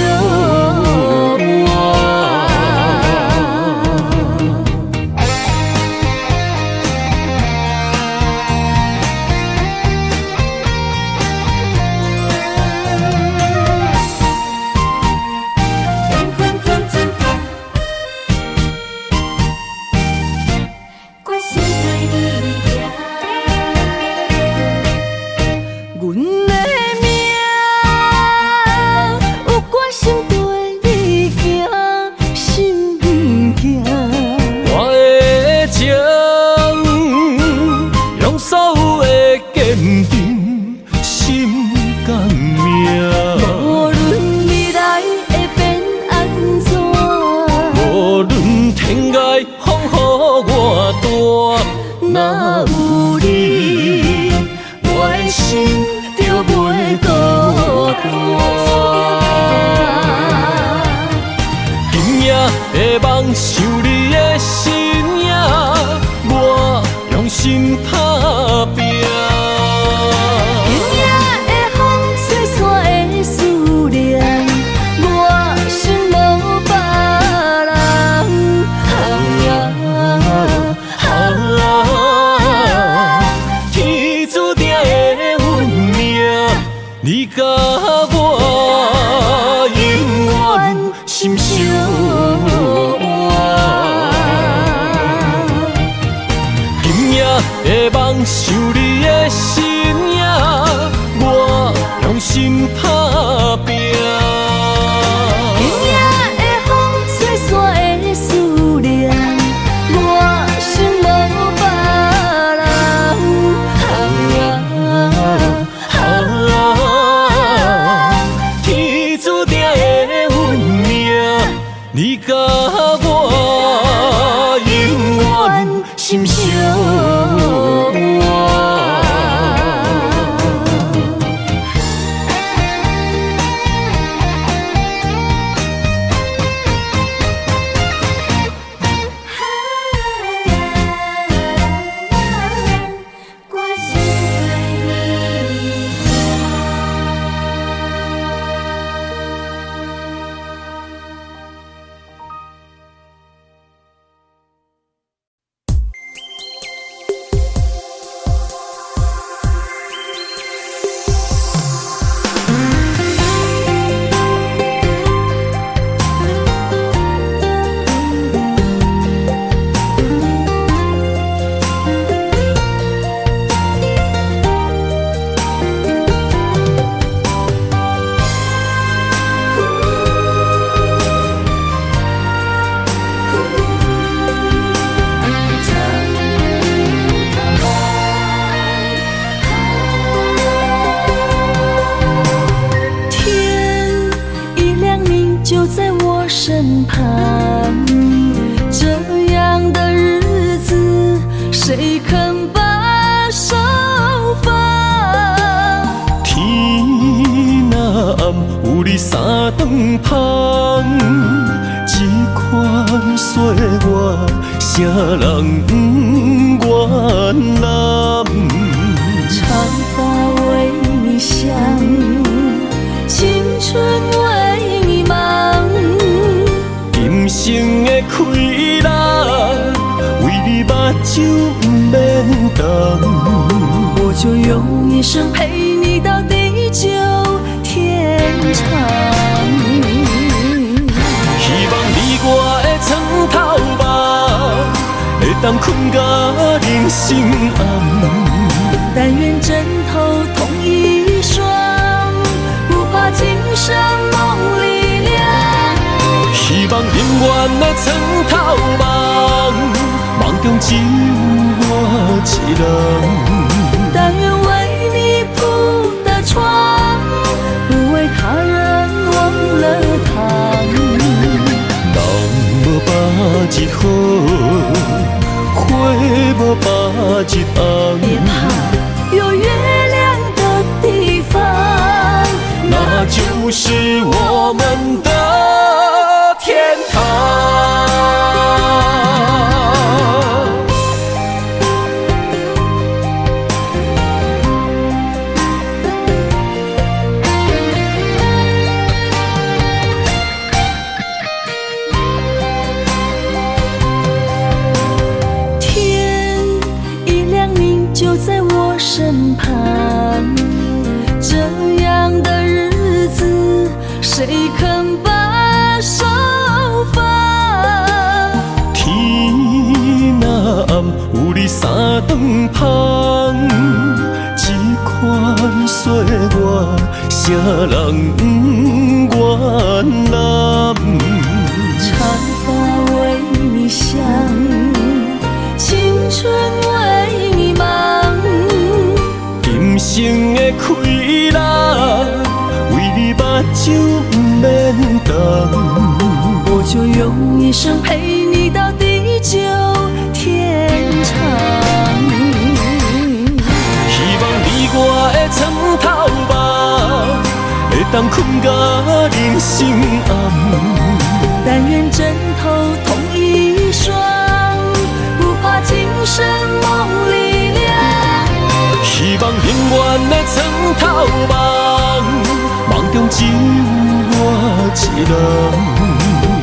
若有你，我的心就袂孤单。今夜会梦想你的身影，我用心打拼。今夜的风吹散的思念，我心无别人。你甲我永远心相伴。今夜会梦想你的身影，我用心打拼。今夜的风吹散的思念，我心无别人。你甲我永远心相伴。身旁，这样的日子谁肯把手放？天若暗，有你三顿香，这款岁月，啥人不愿揽？长发为你香，青春为你忙。今生的快乐，为你目睭不免干。我就用一生陪你到地久天长。希望你我的床头梦，会当困甲人心暗。但愿枕头同一双，不怕今生梦里凉。希望永远的床头梦，梦中只有我一人。但愿为你铺的床，不为他人忘了躺。芳，这款岁月，啥人不愿揽？长发为你香，青春为你忙。今生的快乐，为你目睭不免干。我就用一生陪你到地久天长。希望你我的床头梦，会当困甲人生暗。但愿枕头同一双，不怕今生梦里凉。希望永远的床头梦，梦中只有我一人。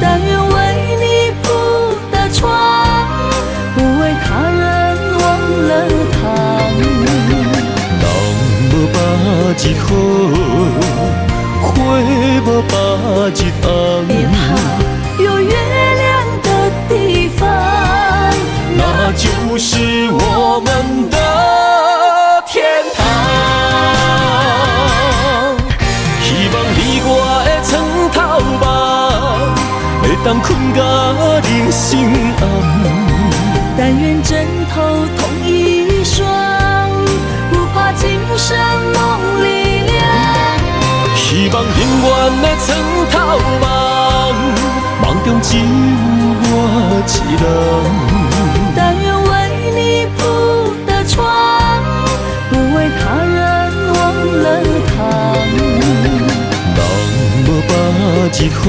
但愿为你铺的床，不为他人忘了躺。人无百日好，花无百日红。别怕有月亮的地方，那就是我们的天堂。希望你我的床头梦，会当困甲人生暗。但愿枕头同一双，不怕今生梦里凉。希望永远的床头梦，梦中只有我一人。但愿为你铺的床，不为他人忘了躺。人无百日好，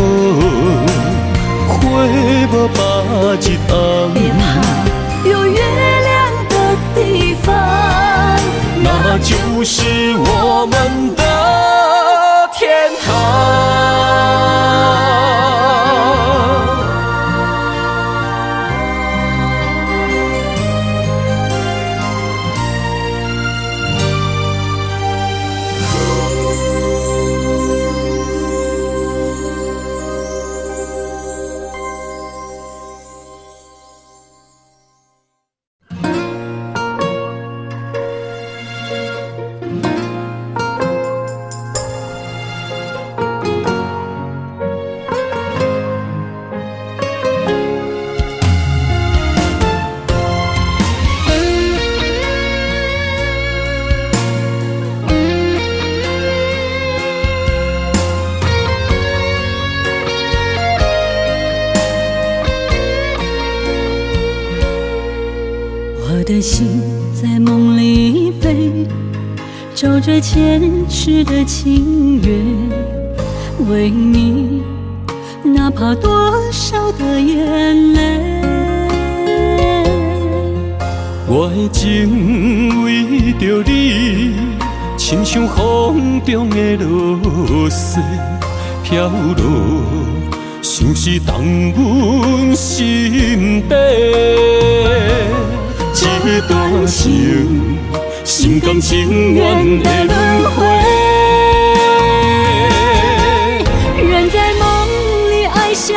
花无百日红。别怕有月亮的地方，那就是我们的天堂。我的心在梦里飞，照着前世的情缘，为你哪怕多少的眼泪。我的情为着你，亲像风中的落雪飘落，像是动阮心底。这段情，心甘情愿的轮回。人在梦里爱相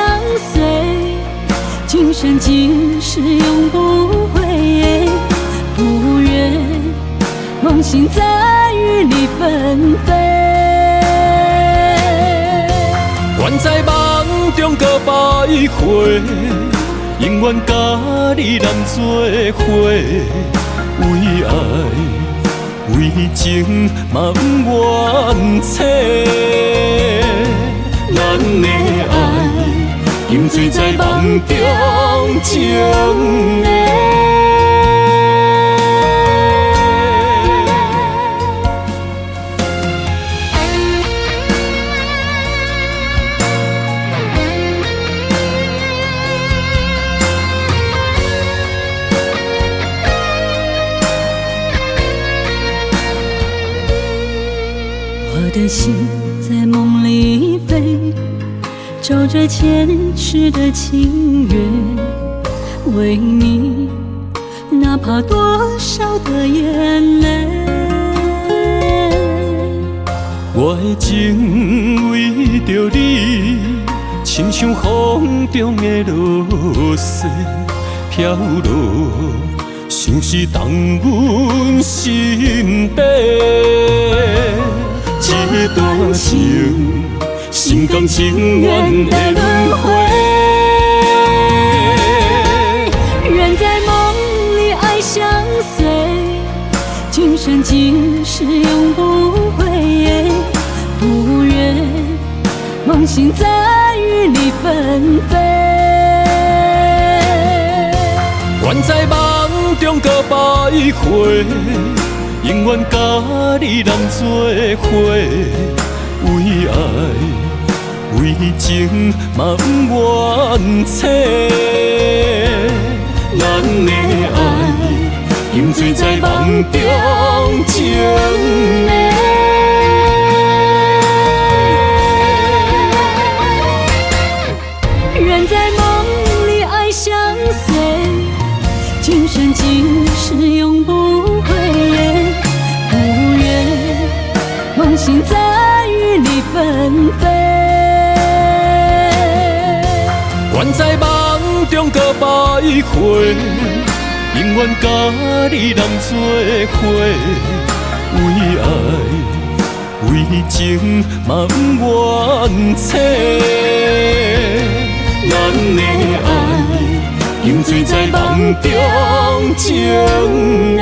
随，今生今世永不悔。不愿梦醒在雨里纷飞。愿在梦中搁徘徊，永远甲你揽做伙，为爱为情嘛不愿切。咱的爱沉醉在梦中情的。我的心在梦里飞，照着前世的情缘，为你哪怕多少的眼泪。我的情为着你，亲像风中的落雪飘落，像像是动阮心底。这段情，心甘情愿的轮回。愿在梦里爱相随，今生今世永不悔。不愿梦醒在雨里纷飞。愿在梦中搁徘徊，永远甲你人做伙。为爱为情嘛不愿切，咱的爱永醉在梦中情迷。愿在梦里爱相随，今生今世永不悔。不愿梦醒在雨里纷飞。愿在梦中搁徘徊，永远甲你人做伙。为爱为情嘛不愿切，咱的爱永醉在梦中情迷。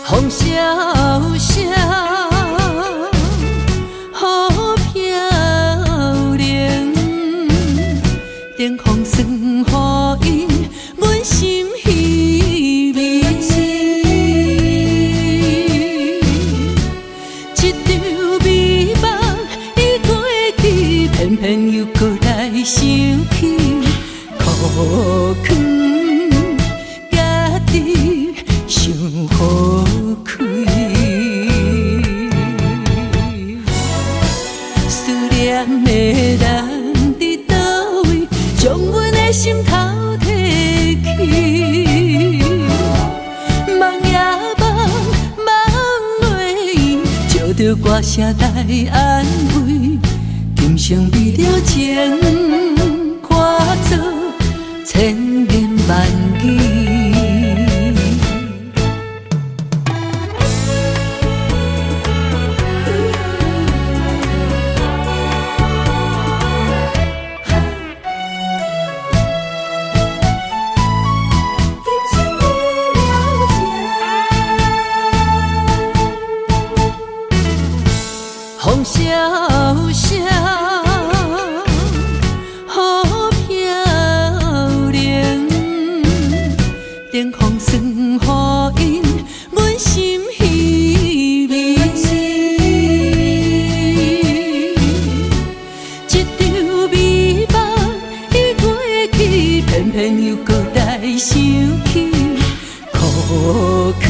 风萧萧，雨飘零，灯光算予因，阮心稀微。一场美梦已过去，偏偏又搁来想起，苦劝家己想好开。思念的人伫倒位，将阮的心头提起。梦呀梦，梦落伊，借着歌声来安慰。今生为了情，看做千言万语。风萧萧，雨飘零，灯光算予因，阮心稀微。一场美梦已过去，偏偏又搁来想起，苦劝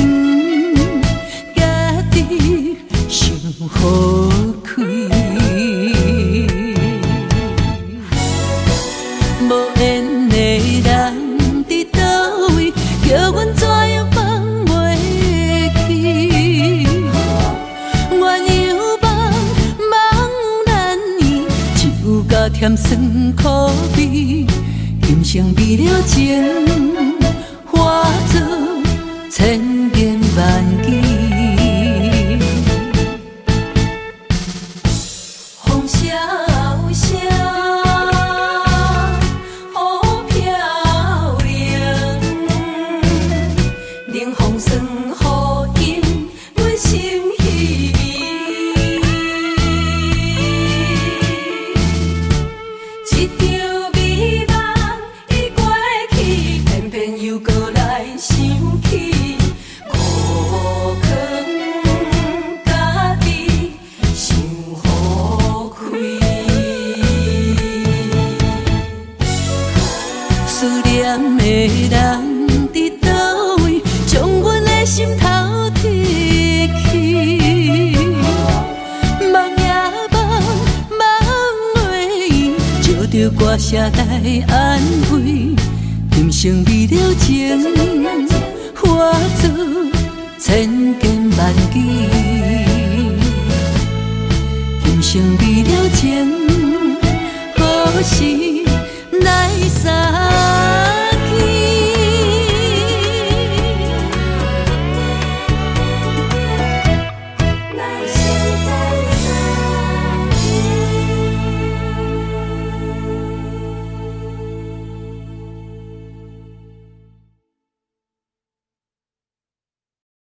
家己想好开。无缘的人伫倒位，叫阮怎样放袂去？鸳鸯梦，梦难圆，酒甲甜酸苦味。今生为了情，化作千言万语。风萧萧，雨飘零，冷风算予因，阮心稀微。人伫倒位，将阮的心头提起。梦也梦，梦落伊，借着歌声来安慰。今生为了情，化作千言万语。今生为了情，何时来？